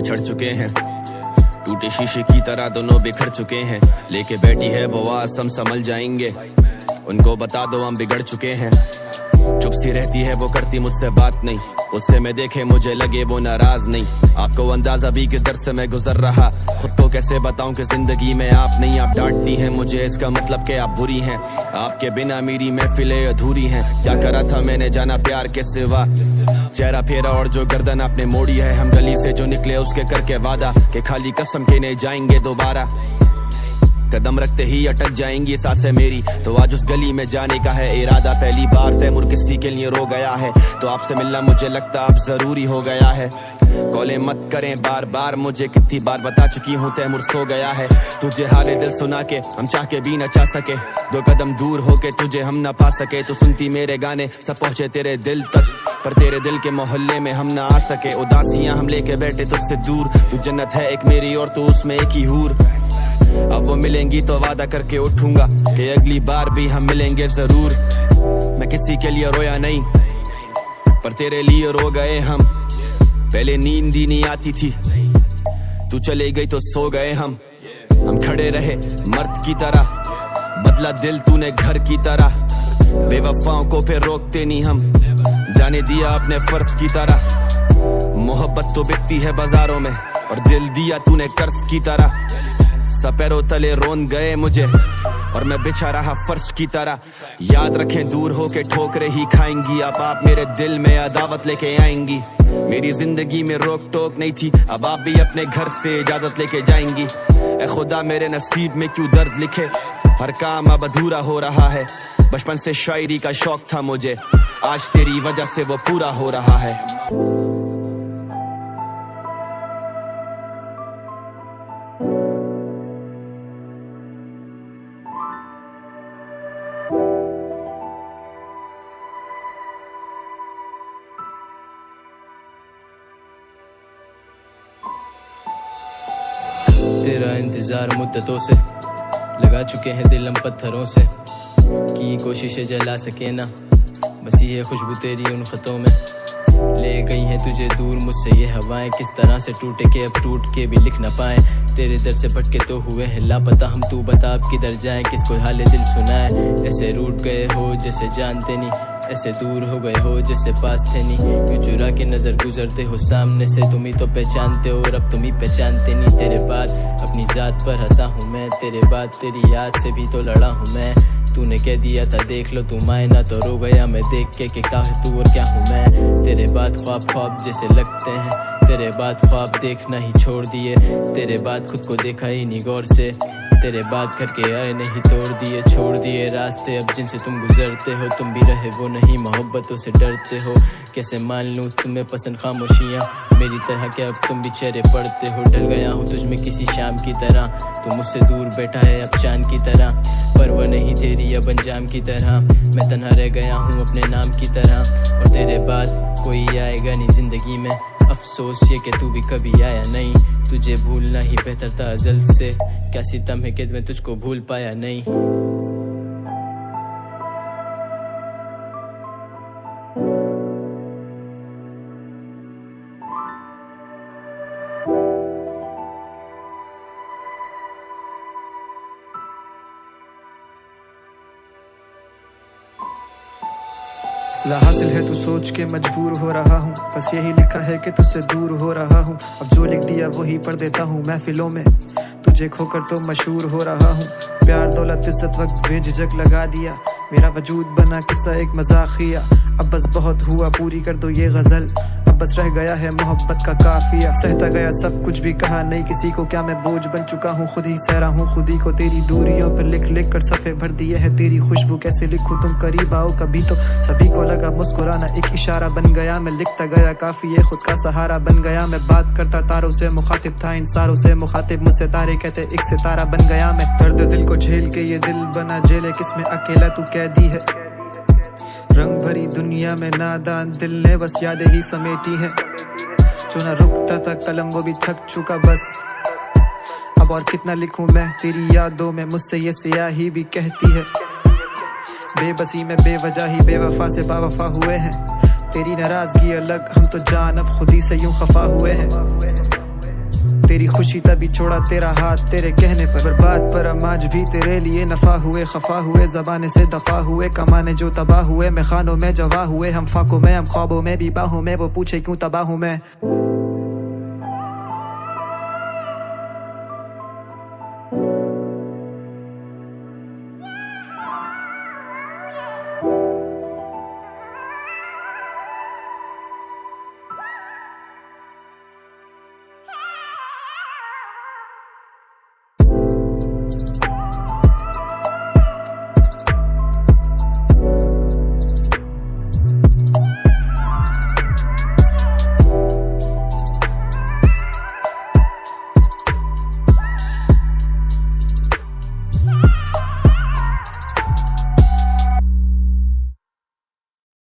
बिछड़ चुके हैं, टूटे शीशे की तरह दोनों बिखर चुके हैं। लेके बैठी है वो आस हम संभल जाएंगे, उनको बता दो हम बिगड़ चुके हैं। चुप सी रहती है वो करती मुझसे बात नहीं, उससे मैं देखे मुझे लगे वो नाराज नहीं। आपको अंदाजा भी किस दर से मैं गुजर रहा, खुद को कैसे बताऊं कि जिंदगी में आप नहीं। आप डांटती हैं मुझे इसका मतलब कि आप बुरी हैं, आपके बिना मेरी महफिलें अधूरी हैं। क्या करा था मैंने जाना प्यार के सिवा, चेहरा फेरा और जो गर्दन आपने मोड़ी है। हम गली से जो निकले उसके करके वादा कि खाली कसम के नहीं जाएंगे दोबारा। कदम रखते ही अटक जाएंगी सांसें मेरी, तो आज उस गली में जाने का है इरादा। पहली बार तैमूर किसी के लिए रो गया है, तो आपसे मिलना मुझे लगता अब जरूरी हो गया है। कॉलें मत करें बार बार, मुझे कितनी बार बता चुकी हूँ तैमूर सो गया है। तुझे हाले दिल सुना के हम चाह के भी न चाह सके, दो कदम दूर होके तुझे हम न पा सके। तो सुनती मेरे गाने सब पहुँचे तेरे दिल तक, पर तेरे दिल के मोहल्ले में हम ना आ सके। उदासियां हम लेके बैठे तुझसे दूर, तू जन्नत है एक मेरी और तू उसमें एक ही हूर। अब वो मिलेंगी तो वादा करके उठूंगा कि अगली बार भी हम मिलेंगे जरूर। मैं किसी के लिए रोया नहीं, पर तेरे लिए रो गए हम। पहले नींद ही नहीं आती थी, तू चले गई तो सो गए हम। हम खड़े रहे मर्द की तरह, बदला दिल तूने घर की तरह। बेवफाओं को फिर रोकते नहीं हम, जाने दिया अपने फर्ज की तरह। मोहब्बत तो बिकती है बाजारों में, और दिल दिया तूने कर्ज की तरह। सपैरों तले रोन गए मुझे, और मैं बिछा रहा फर्श की तरह। याद रखें दूर होके ठोकरे ही खाएंगी, अब आप मेरे दिल में अदावत लेके आएंगी। मेरी जिंदगी में रोक टोक नहीं थी, अब आप भी अपने घर से इजाजत लेके जाएंगी। ए खुदा मेरे नसीब में क्यों दर्द लिखे, हर काम अब अधूरा हो रहा है। बचपन से शायरी का शौक था मुझे, आज तेरी वजह से वो पूरा हो रहा है। तेरा इंतजार मुद्दतों से, लगा चुके हैं दिल हम पत्थरों से, की कोशिशें जला सके ना, बसी है खुशबू तेरी उन खतों में। ले गई हैं तुझे दूर मुझसे ये हवाएं, किस तरह से टूटे के अब टूट के भी लिख ना पाए। तेरे दर से भटके तो हुए हैं लापता हम, तू बता अब किधर जाएं, किसको हाले दिल सुनाए। ऐसे रूठ गए हो जैसे जानते नहीं, ऐसे दूर हो गए हो जैसे पास थे नहीं। क्यों चुरा के नजर गुजरते हो सामने से, तुम ही तो पहचानते हो और अब तुम ही पहचानते नहीं। तेरे बाद अपनी जात पर हंसा हूँ मैं, तेरे बाद तेरी याद से भी तो लड़ा हूँ मैं। तूने कह दिया था देख लो तुम आए ना, तो रो गया मैं देख के कि क्या है तू और क्या हूँ मैं। तेरे बाद ख्वाब ख्वाब जैसे लगते हैं, तेरे बाद ख्वाब देखना ही छोड़ दिए। तेरे बाद खुद को देखा ही नहीं गौर से, तेरे बाद करके आए नहीं तोड़ दिए। छोड़ दिए रास्ते अब जिनसे तुम गुजरते हो, तुम भी रहे वो नहीं मोहब्बतों से डरते हो। कैसे मान लूँ तुम्हें पसंद खामोशियाँ, मेरी तरह के अब तुम भी चेहरे पड़ते हो। ढल गया हूँ तुझ में किसी शाम की तरह, तू मुझसे दूर बैठा है अब चांद की तरह, पर वो नहीं तेरी अब अंजाम की तरह। मैं तन्हा रह गया हूँ अपने नाम की तरह, और तेरे बाद कोई आएगा नहीं जिंदगी में। अफसोस ये कि तू भी कभी आया नहीं, तुझे भूलना ही बेहतर था अज़ल से। क्या सितम है कि मैं तुझको भूल पाया नहीं। हासिल है तू सोच के मजबूर हो रहा हूँ, बस यही लिखा है कि तुझसे दूर हो रहा हूँ। अब जो लिख दिया वही पढ़ देता हूँ महफिलों में, तुझे खोकर तो मशहूर हो रहा हूँ। प्यार दौलत इज्जत वक्त बेझिझक लगा दिया, मेरा वजूद बना किस्सा एक मजाकिया। अब बस बहुत हुआ पूरी कर दो ये गजल, अब बस रह गया है मोहब्बत का काफिया। सहता गया सब कुछ भी कहा नहीं किसी को, क्या मैं बोझ बन चुका हूँ, खुद ही सहरा हूँ खुद ही को। तेरी दूरियों पर लिख लिख कर सफ़े भर दिए है, तेरी खुशबू कैसे लिखूं, तुम करीब आओ कभी तो। सभी को लगा मुस्कुराना एक इशारा बन गया, मैं लिखता गया काफी ये खुद का सहारा बन गया। मैं बात करता तारों से मुखातिब था इन सारों से मुखातिब, मुझसे तारे कहते एक सितारा बन गया मैं। दर्द दिल को झेल के ये दिल बना जेल है, किसमें अकेला तू कैदी है। रंग भरी दुनिया में नादान दिल ने बस यादें ही समेटी है, जो न रुकता था कलम वो भी थक चुका बस। अब और कितना लिखूं मैं तेरी यादों में, मुझसे ये स्याही भी कहती है। बेबसी में बेवजह ही बेवफा से बावफा हुए हैं, तेरी नाराजगी अलग हम तो जान अब खुद ही से यूं खफा हुए हैं। तेरी खुशी तभी छोड़ा तेरा हाथ तेरे कहने पर, बर्बाद पर हम आज भी तेरे लिए नफा हुए, खफा हुए, जबाने से दफा हुए, कमाने जो तबाह हुए, मैं खानों में जवा हुए, हम फाकों में, हम ख्वाबों में भी बाहों में, वो पूछे क्यों तबाह हूँ मैं।